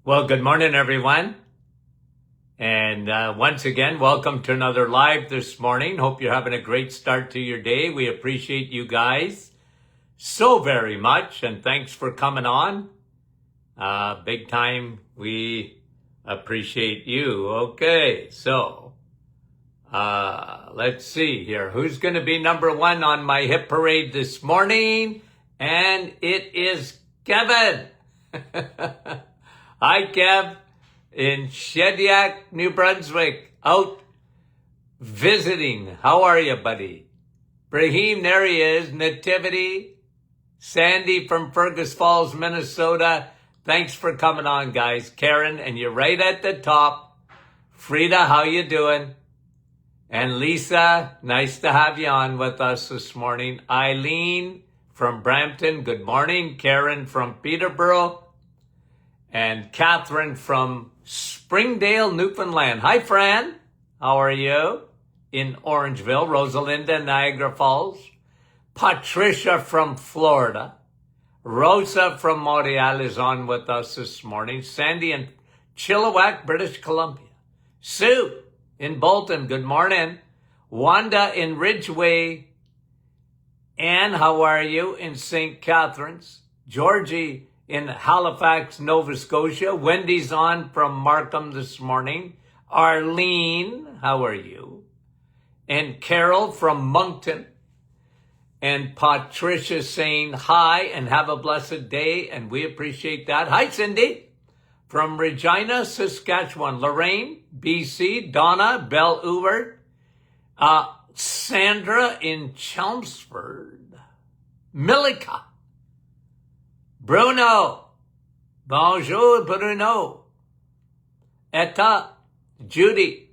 Well, good morning, everyone. And once again, welcome to another live this morning. Hope you're having a great start to your day. We appreciate you guys so very much. And thanks for coming on. Big time. We appreciate you. Okay, so let's see here. Who's going to be number one on my hit parade this morning? And it is Kevin. Hi, Kev, in Shediac, New Brunswick, out visiting. How are you, buddy? Brahim, there he is. Nativity. Sandy from Fergus Falls, Minnesota. Thanks for coming on, guys. Karen, and you're right at the top. Frida, how you doing? And Lisa, nice to have you on with us this morning. Eileen from Brampton, good morning. Karen from Peterborough. And Catherine from Springdale, Newfoundland. Hi, Fran. How are you? In Orangeville. Rosalinda, Niagara Falls. Patricia from Florida. Rosa from Montreal is on with us this morning. Sandy in Chilliwack, British Columbia. Sue in Bolton, good morning. Wanda in Ridgeway. Anne, how are you? In St. Catharines. Georgie in Halifax, Nova Scotia. Wendy's on from Markham this morning. Arlene, how are you? And Carol from Moncton. And Patricia saying hi and have a blessed day, and we appreciate that. Hi, Cindy from Regina, Saskatchewan. Lorraine, BC. Donna, Belle Hoover. Sandra in Chelmsford. Milika. Bruno. Bonjour, Bruno. Etta. Judy.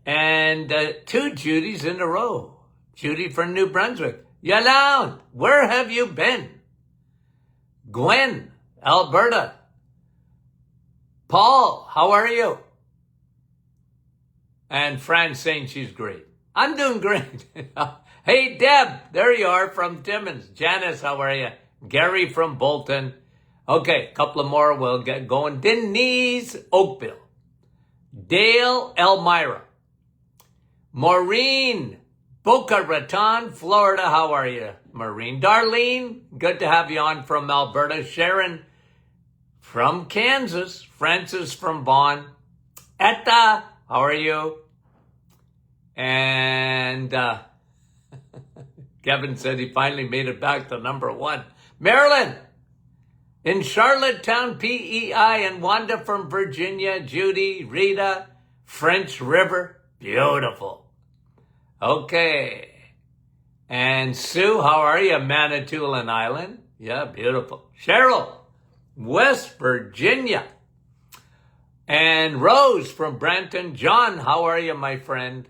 And two Judys in a row. Judy from New Brunswick. Yolande, where have you been? Gwen, Alberta. Paul, how are you? And Fran saying she's great. I'm doing great. Hey, Deb, there you are from Timmins. Janice, how are you? Gary from Bolton. Okay, a couple of more. We'll get going. Denise, Oakville. Dale, Elmira. Maureen, Boca Raton, Florida. How are you, Maureen? Darlene, good to have you on from Alberta. Sharon from Kansas. Francis from Vaughan. Etta, how are you? And Kevin said he finally made it back to number one. Marilyn in Charlottetown, PEI, and Wanda from Virginia. Judy, Rita, French River. Beautiful. Okay. And Sue, how are you? Manitoulin Island. Yeah, beautiful. Cheryl, West Virginia. And Rose from Brampton. John, how are you, my friend?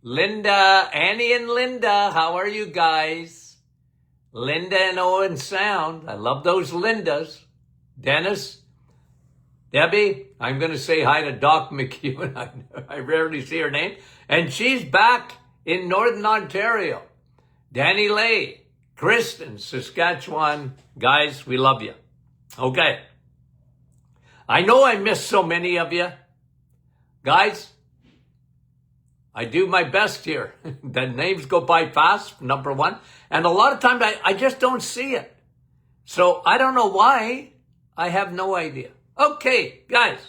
Linda, Annie and Linda, how are you guys? Linda and Owen Sound. I love those Lindas. Dennis, Debbie, I'm going to say hi to Doc McEwen. I rarely see her name. And she's back in Northern Ontario. Danny Lay, Kristen, Saskatchewan. Guys, we love you. Okay. I know I missed so many of you. Guys, I do my best here. The names go by fast, number one. And a lot of times I just don't see it. So I don't know why. I have no idea. Okay, guys.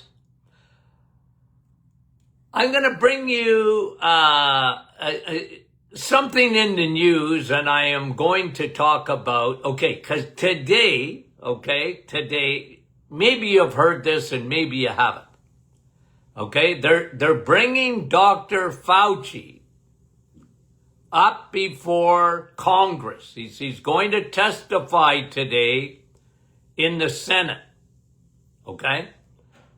I'm going to bring you something in the news, and I am going to talk about, because today, maybe you've heard this and maybe you haven't. Okay, they're bringing Dr. Fauci up before Congress. He's going to testify today in the Senate. Okay?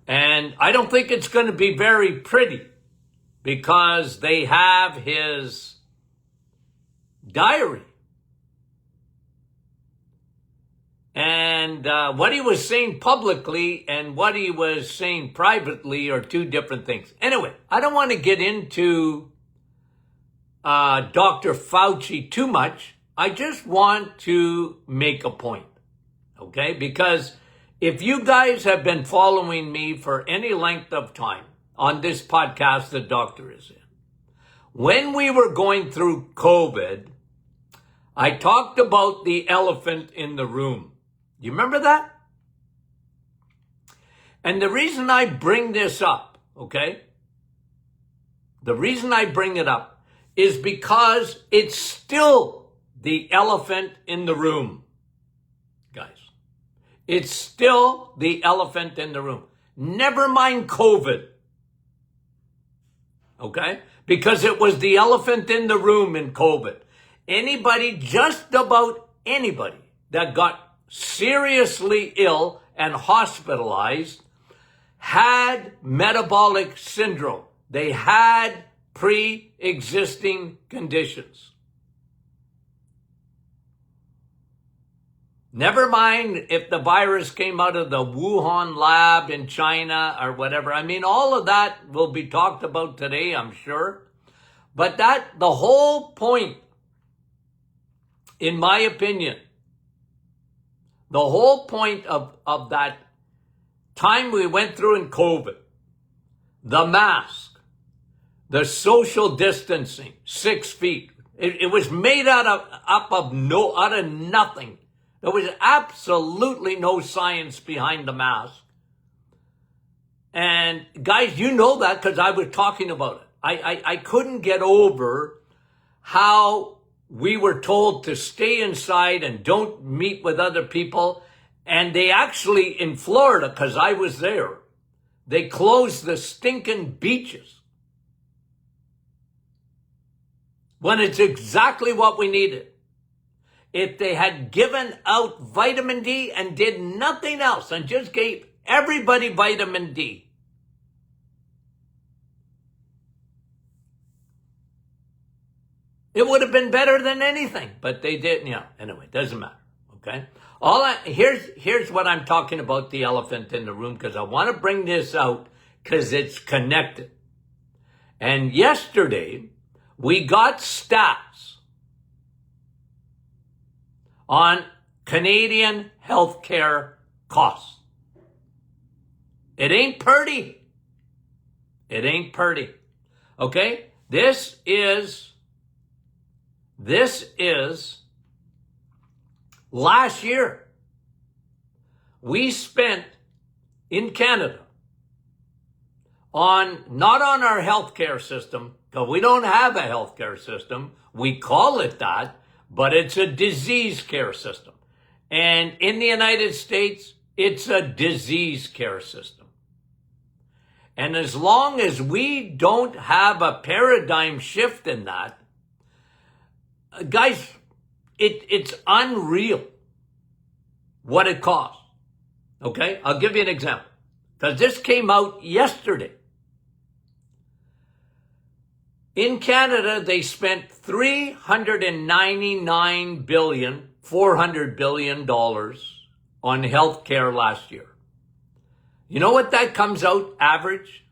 And I don't think it's going to be very pretty because they have his diary. And what he was saying publicly and what he was saying privately are two different things. Anyway, I don't want to get into Dr. Fauci too much. I just want to make a point, okay? Because If you guys have been following me for any length of time on this podcast the doctor is in, when we were going through COVID, I talked about the elephant in the room. You remember that? And the reason I bring this up, okay? The reason I bring it up is because it's still the elephant in the room, guys. It's still the elephant in the room. Never mind COVID, okay? Because it was the elephant in the room in COVID. Anybody, just about anybody that got seriously ill and hospitalized had metabolic syndrome. They had pre-existing conditions. Never mind if the virus came out of the Wuhan lab in China or whatever. I mean, all of that will be talked about today, I'm sure. But the whole point, in my opinion, the whole point of that time we went through in COVID, the mask, the social distancing, 6 feet, it was made out of nothing. There was absolutely no science behind the mask. And guys, you know that because I was talking about it. I couldn't get over how we were told to stay inside and don't meet with other people. And they actually, in Florida, because I was there, they closed the stinking beaches. When it's exactly what we needed. If they had given out vitamin D and did nothing else and just gave everybody vitamin D, it would have been better than anything. But they didn't. Yeah. Anyway, doesn't matter. Okay. Here's what I'm talking about, the elephant in the room, because I want to bring this out because it's connected. And yesterday we got stats on Canadian healthcare costs. It ain't pretty. It ain't pretty. Okay? This is last year. We spent in Canada not on our healthcare system, because we don't have a healthcare system. We call it that. But it's a disease care system. And in the United States, it's a disease care system. And as long as we don't have a paradigm shift in that, guys, it's unreal what it costs. Okay? I'll give you an example. Because this came out yesterday. In Canada, they spent $399 billion, $400 billion on healthcare last year. You know what that comes out average?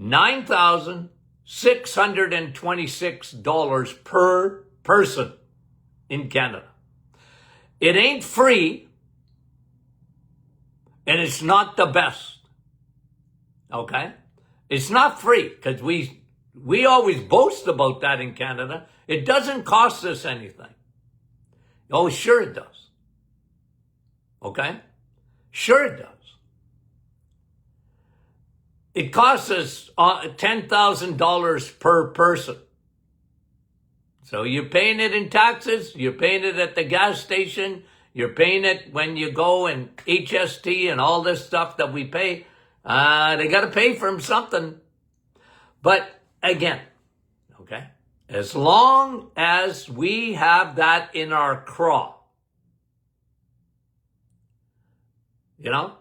$9,626 per person in Canada. It ain't free, and it's not the best. Okay? It's not free, because we always boast about that in Canada. It doesn't cost us anything. Oh, sure it does. Okay? Sure it does. It costs us $10,000 per person. So you're paying it in taxes, you're paying it at the gas station, you're paying it when you go and HST and all this stuff that we pay. They got to pay from something. But again, okay, as long as we have that in our craw, you know,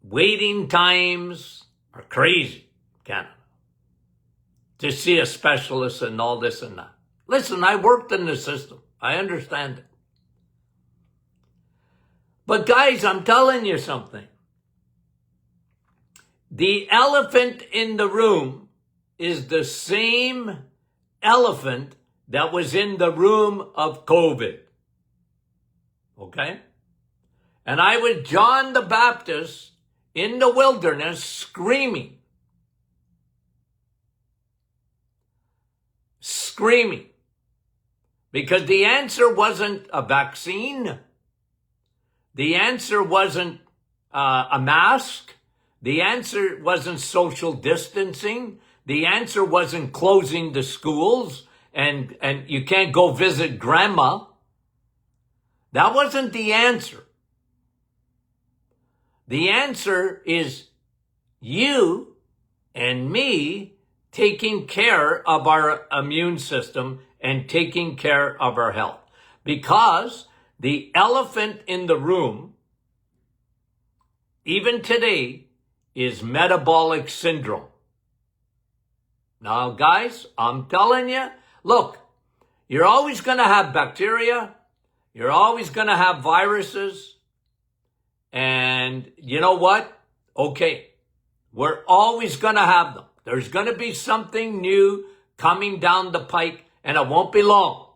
waiting times are crazy, Canada, to see a specialist and all this and that. Listen, I worked in the system. I understand it. But guys, I'm telling you something. The elephant in the room is the same elephant that was in the room of COVID. okay? And I was John the Baptist in the wilderness screaming. Because the answer wasn't a vaccine. The answer wasn't a mask. The answer wasn't social distancing. The answer wasn't closing the schools and you can't go visit grandma. That wasn't the answer. The answer is you and me taking care of our immune system and taking care of our health. Because the elephant in the room, even today, is metabolic syndrome. Now, guys, I'm telling you, look, you're always going to have bacteria. You're always going to have viruses. And you know what? Okay, we're always going to have them. There's going to be something new coming down the pike, and it won't be long.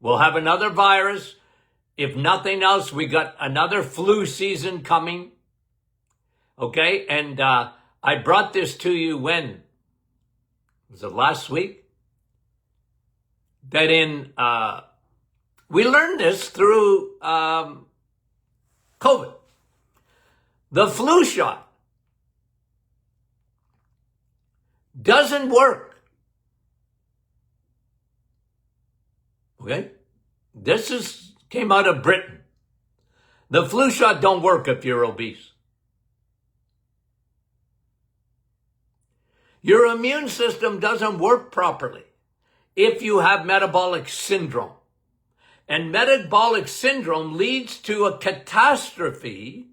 We'll have another virus. If nothing else, we got another flu season coming. Okay, and I brought this to you when? Was it last week? That we learned this through COVID. The flu shot doesn't work. Okay? This came out of Britain. The flu shot don't work if you're obese. Your immune system doesn't work properly if you have metabolic syndrome. And metabolic syndrome leads to a catastrophe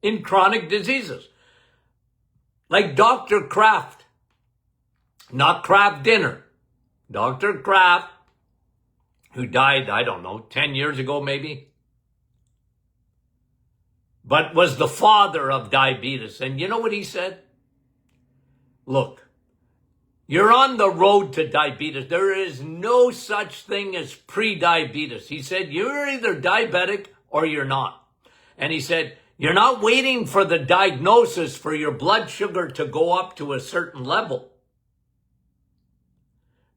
in chronic diseases. Like Dr. Kraft, not Kraft Dinner. Dr. Kraft, who died, I don't know, 10 years ago maybe, but was the father of diabetes. And you know what he said? Look, you're on the road to diabetes. There is no such thing as pre-diabetes. He said, you're either diabetic or you're not. And he said, you're not waiting for the diagnosis for your blood sugar to go up to a certain level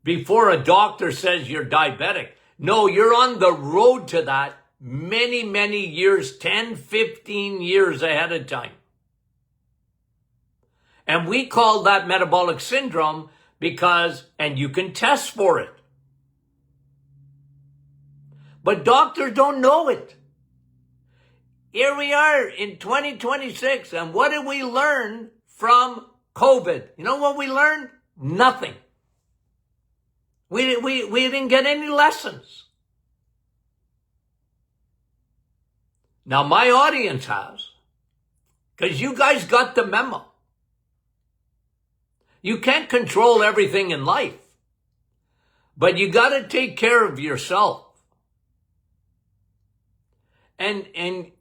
before a doctor says you're diabetic. No, you're on the road to that many, many years, 10, 15 years ahead of time. And we call that metabolic syndrome because, and you can test for it. But doctors don't know it. Here we are in 2026, and what did we learn from COVID? You know what we learned? Nothing. We didn't get any lessons. Now my audience has, because you guys got the memo. You can't control everything in life, but you got to take care of yourself. And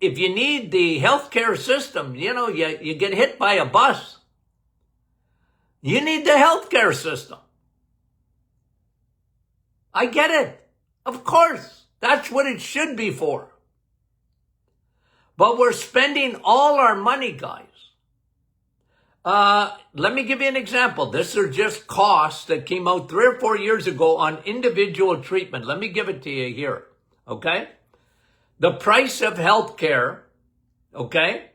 if you need the healthcare system, you get hit by a bus. You need the healthcare system. I get it. Of course. That's what it should be for. But we're spending all our money, guys. Let me give you an example. These are just costs that came out 3 or 4 years ago on individual treatment. Let me give it to you here. Okay? The price of healthcare, okay,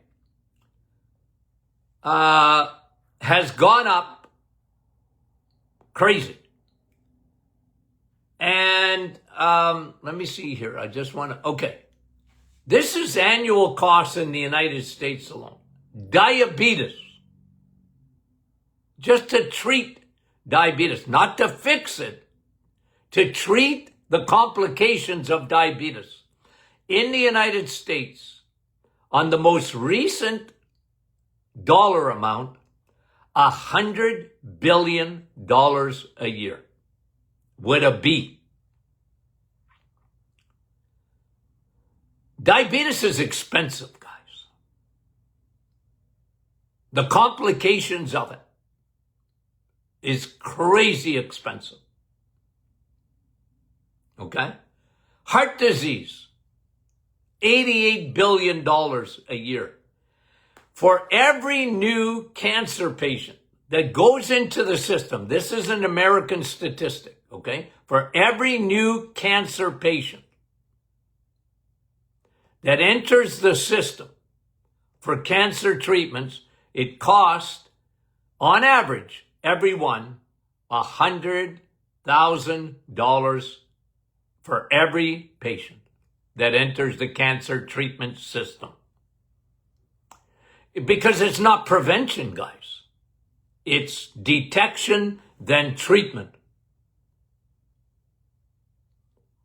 has gone up crazy. And let me see here. I just want to, okay. This is annual costs in the United States alone. Diabetes. Just to treat diabetes, not to fix it, to treat the complications of diabetes. In the United States, on the most recent dollar amount, $100 billion a year. With a B. Diabetes is expensive, guys. The complications of it is crazy expensive. Okay? Heart disease, $88 billion a year. For every new cancer patient that goes into the system, this is an American statistic, okay? For every new cancer patient that enters the system for cancer treatments, it costs, on average, everyone $100,000 for every patient that enters the cancer treatment system. Because it's not prevention, guys. It's detection, then treatment.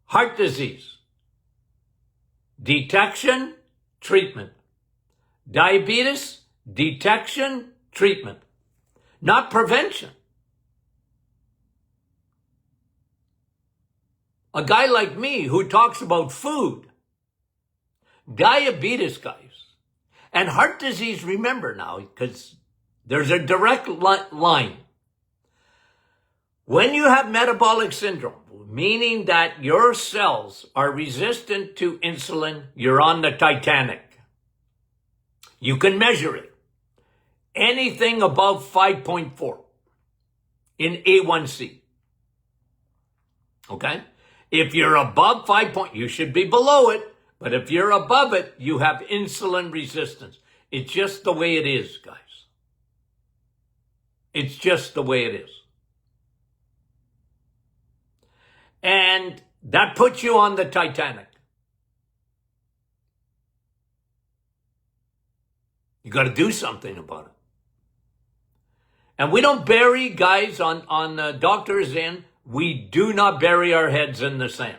Heart disease. Detection, treatment. Diabetes, detection, treatment. Not prevention. A guy like me who talks about food, diabetes, guys, and heart disease, remember now, because there's a direct line. When you have metabolic syndrome, meaning that your cells are resistant to insulin, you're on the Titanic. You can measure it. Anything above 5.4 in A1C. Okay? If you're above 5 you should be below it, but if you're above it, you have insulin resistance. It's just the way it is, guys. It's just the way it is. And that puts you on the Titanic. You got to do something about it. And we don't bury, guys, on Doctors In, we do not bury our heads in the sand.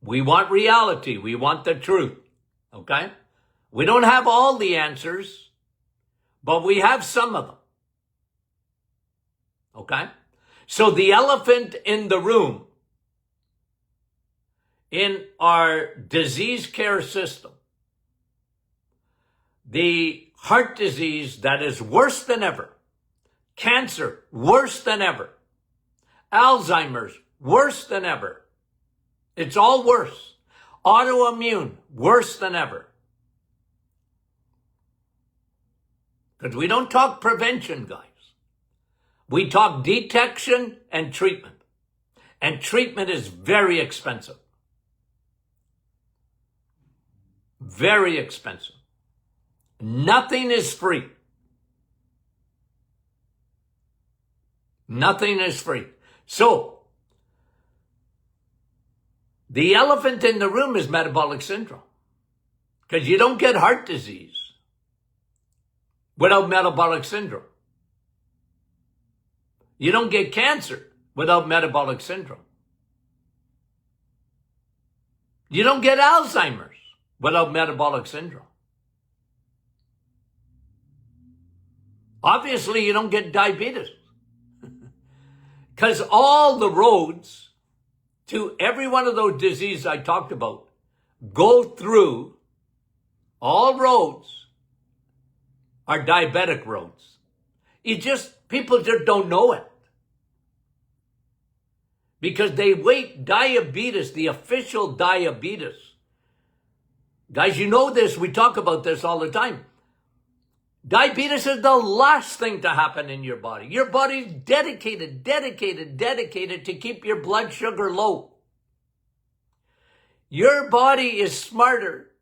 We want reality. We want the truth. Okay? We don't have all the answers, but we have some of them. Okay? So the elephant in the room in our disease care system, the heart disease that is worse than ever, cancer worse than ever, Alzheimer's worse than ever, it's all worse, autoimmune worse than ever. Because we don't talk prevention, guys. We talk detection and treatment. And treatment is very expensive. Very expensive. Nothing is free. Nothing is free. So, the elephant in the room is metabolic syndrome. Because you don't get heart disease without metabolic syndrome. You don't get cancer without metabolic syndrome. You don't get Alzheimer's without metabolic syndrome. Obviously, you don't get diabetes. Because all the roads to every one of those diseases I talked about go through, all roads are diabetic roads. People just don't know it. Because they weight diabetes, the official diabetes. Guys, you know this, we talk about this all the time. Diabetes is the last thing to happen in your body. Your body's dedicated to keep your blood sugar low. Your body is smarter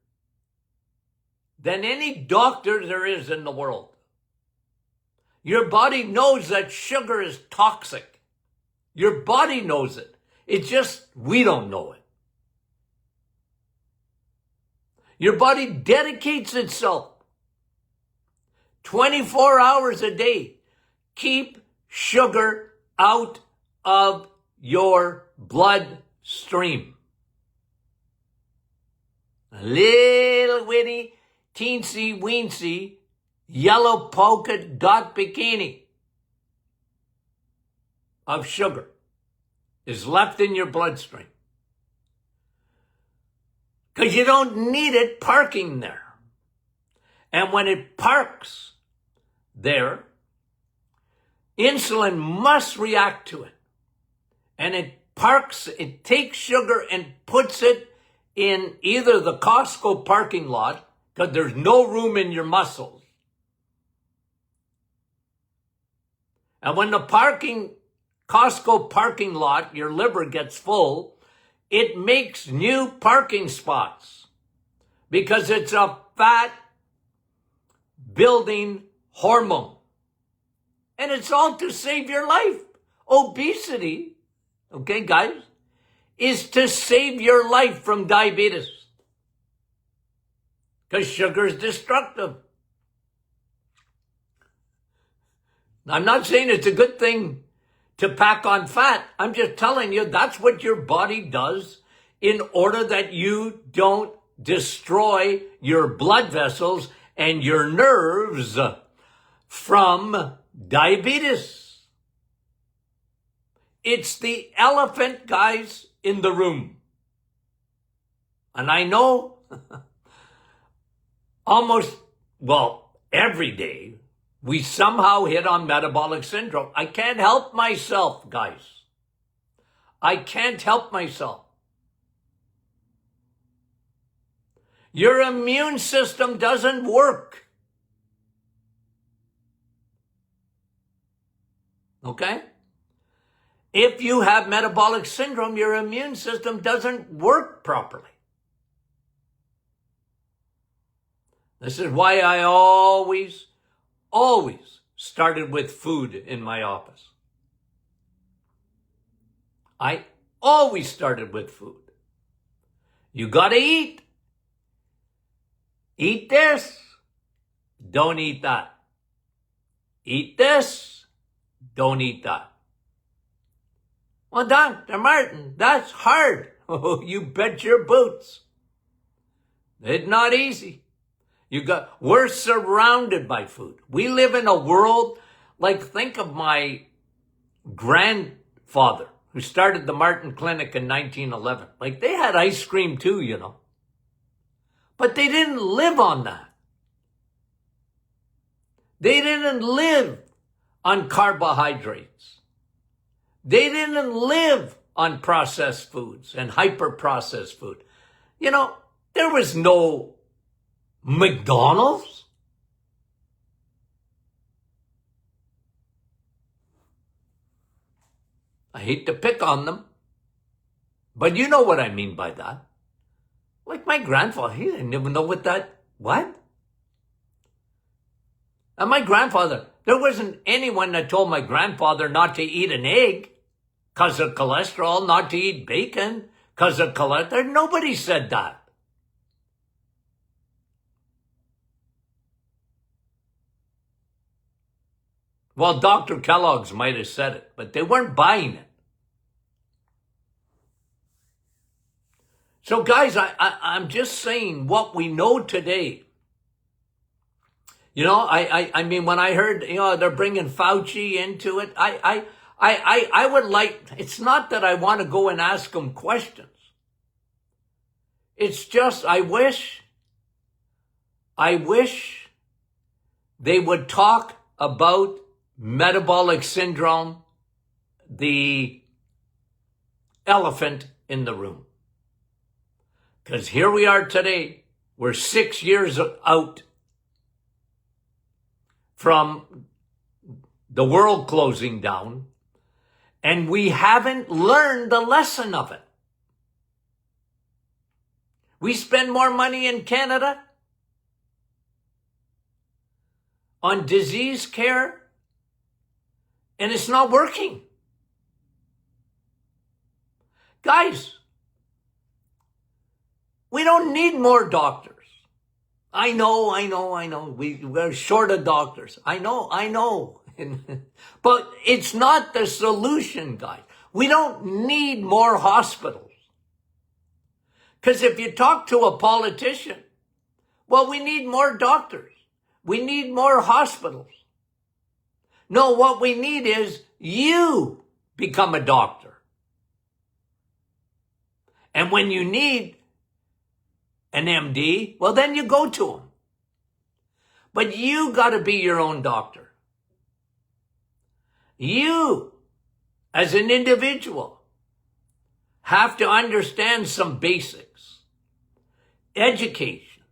than any doctor there is in the world. Your body knows that sugar is toxic. Your body knows it. It's just we don't know it. Your body dedicates itself 24 hours a day. Keep sugar out of your bloodstream. A little witty, teensy weensy, yellow polka dot bikini of sugar is left in your bloodstream. Because you don't need it parking there. And when it parks there, insulin must react to it. And it it takes sugar and puts it in either the Costco parking lot, because there's no room in your muscles. And when the Costco parking lot, your liver gets full, it makes new parking spots because it's a fat building hormone. And it's all to save your life. Obesity, okay, guys, is to save your life from diabetes. Because sugar is destructive. I'm not saying it's a good thing to pack on fat. I'm just telling you that's what your body does in order that you don't destroy your blood vessels and your nerves from diabetes. It's the elephant, guys, in the room. And I know every day, we somehow hit on metabolic syndrome. I can't help myself, guys. I can't help myself. Your immune system doesn't work. Okay? If you have metabolic syndrome, your immune system doesn't work properly. This is why I always started with food in my office. I always started with food. You gotta eat. Eat this. Don't eat that. Eat this. Don't eat that. Well, Dr. Martin, that's hard. Oh, you bet your boots. It's not easy. We're surrounded by food. We live in a world, like think of my grandfather who started the Martin Clinic in 1911. Like they had ice cream too, you know. But they didn't live on that. They didn't live on carbohydrates. They didn't live on processed foods and hyper-processed food. You know, there was no McDonald's. I hate to pick on them, but you know what I mean by that. Like my grandfather, he didn't even know what? And my grandfather, there wasn't anyone that told my grandfather not to eat an egg because of cholesterol, not to eat bacon because of cholesterol. Nobody said that. Well, Dr. Kellogg's might have said it, but they weren't buying it. So guys, I'm just saying what we know today. You know, I mean, when I heard, you know, they're bringing Fauci into it, I would like, it's not that I want to go and ask him questions. It's just, I wish they would talk about metabolic syndrome, the elephant in the room. Because here we are today, we're 6 years out from the world closing down, and we haven't learned the lesson of it. We spend more money in Canada on disease care, and it's not working. Guys, we don't need more doctors. I know. We're short of doctors. I know. But it's not the solution, guys. We don't need more hospitals. Because if you talk to a politician, well, we need more doctors. We need more hospitals. No, what we need is you become a doctor. And when you need an MD, well, then you go to him. But you got to be your own doctor. You, as an individual, have to understand some basics, education.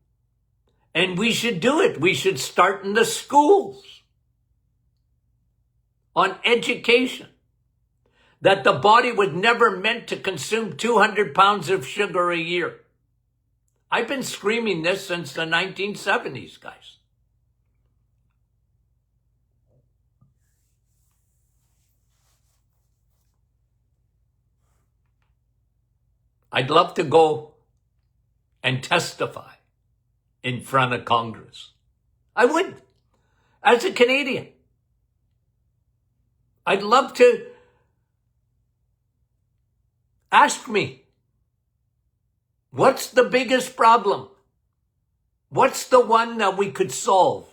And we should do it. We should start in the schools on education. That the body was never meant to consume 200 pounds of sugar a year. I've been screaming this since the 1970s, guys. I'd love to go and testify in front of Congress. I would, as a Canadian. I'd love to. Ask me, what's the biggest problem? What's the one that we could solve?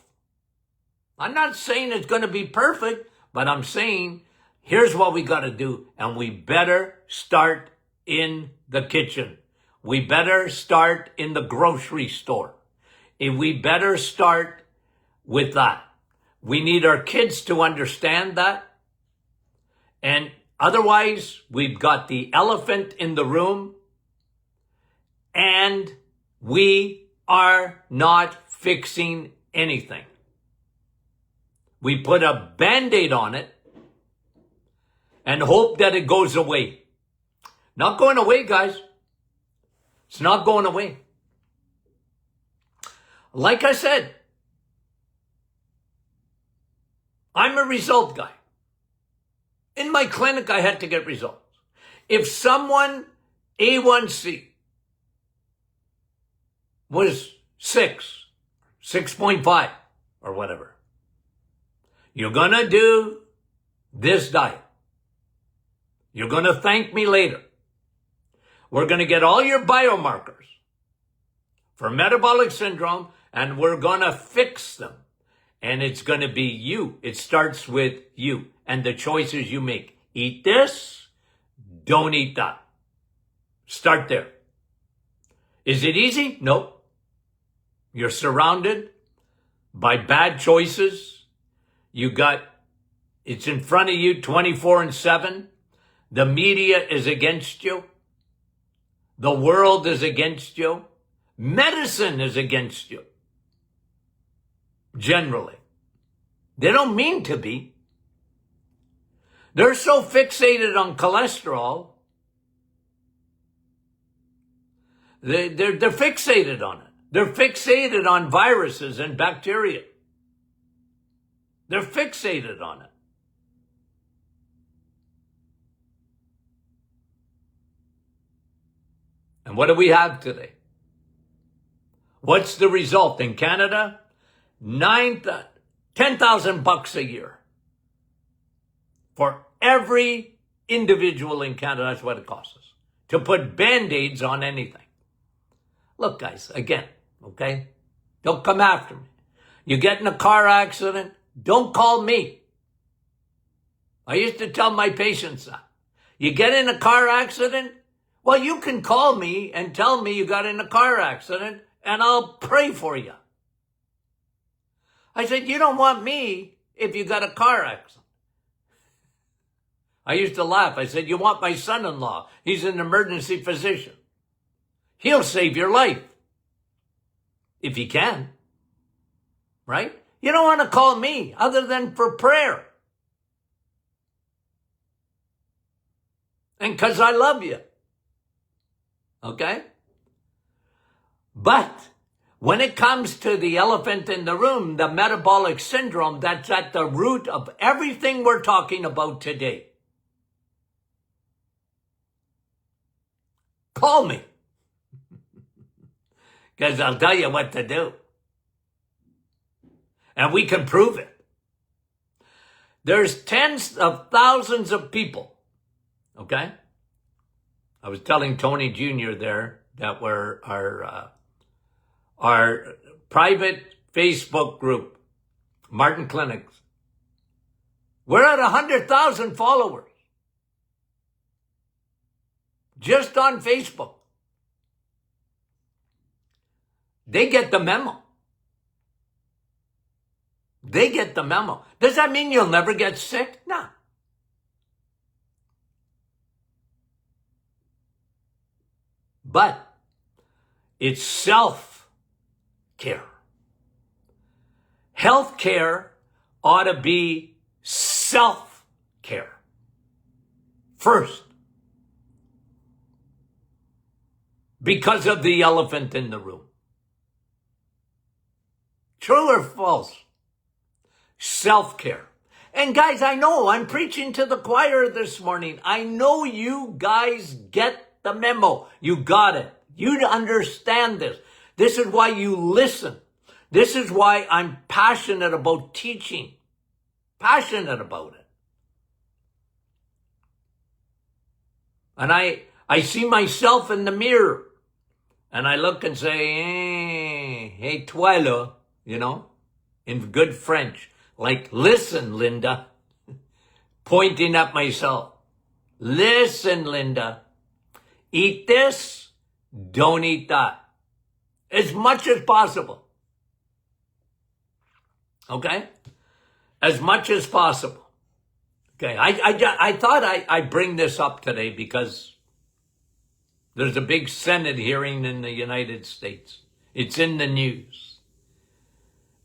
I'm not saying it's going to be perfect, but I'm saying here's what we got to do, and we better start in the kitchen. We better start in the grocery store. And we better start with that. We need our kids to understand that. And otherwise, we've got the elephant in the room, and we are not fixing anything. We put a Band-Aid on it and hope that it goes away. Not going away, guys. It's not going away. Like I said, I'm a result guy. In my clinic, I had to get results. If someone A1C was 6.5 or whatever, you're going to do this diet. You're going to thank me later. We're going to get all your biomarkers for metabolic syndrome, and we're going to fix them. And it's going to be you. It starts with you and the choices you make. Eat this, don't eat that. Start there. Is it easy? No. You're surrounded by bad choices. It's in front of you 24/7. The media is against you. The world is against you. Medicine is against you. Generally. They don't mean to be. They're so fixated on cholesterol. They're fixated on it. They're fixated on viruses and bacteria. They're fixated on it. And what do we have today? What's the result in Canada? $10,000 a year for every individual in Canada. That's what it costs us to put Band-Aids on anything. Look, guys, again, okay? Don't come after me. You get in a car accident, don't call me. I used to tell my patients that. You get in a car accident, well, you can call me and tell me you got in a car accident, and I'll pray for you. I said, you don't want me if you got a car accident. I used to laugh. I said, you want my son-in-law. He's an emergency physician. He'll save your life. If he can. Right? You don't want to call me other than for prayer. And because I love you. Okay? But when it comes to the elephant in the room, the metabolic syndrome, that's at the root of everything we're talking about today. Call me. Because I'll tell you what to do. And we can prove it. There's tens of thousands of people. Okay? I was telling Tony Jr. there that we're our private Facebook group, Martin Clinics. We're at 100,000 followers. Just on Facebook. They get the memo. They get the memo. Does that mean you'll never get sick? No. but it's self-care. Healthcare ought to be self-care first, because of the elephant in the room. True or false? Self-care. And guys, I know I'm preaching to the choir this morning. I know you guys get the memo. You got it. You understand this. This is why you listen. This is why I'm passionate about teaching. Passionate about it. And I see myself in the mirror. And I look and say, hey, Tuelo, in good French. Like, listen, Linda. Pointing at myself. Listen, Linda. Eat this, don't eat that. As much as possible. Okay? As much as possible. Okay, I thought I'd bring this up today because there's a big Senate hearing in the United States. It's in the news.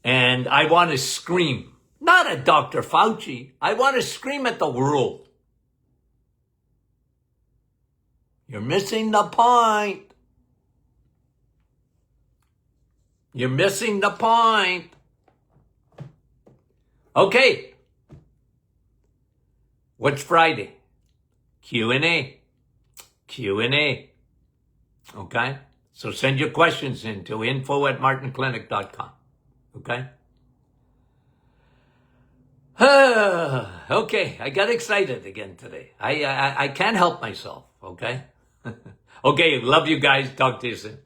And I want to scream. Not at Dr. Fauci. I want to scream at the world. You're missing the point. You're missing the point. Okay. What's Friday? Q&A. Q&A. Okay? So send your questions in to info@martinclinic.com. Okay? Okay, I got excited again today. I can't help myself, okay? Okay, love you guys. Talk to you soon.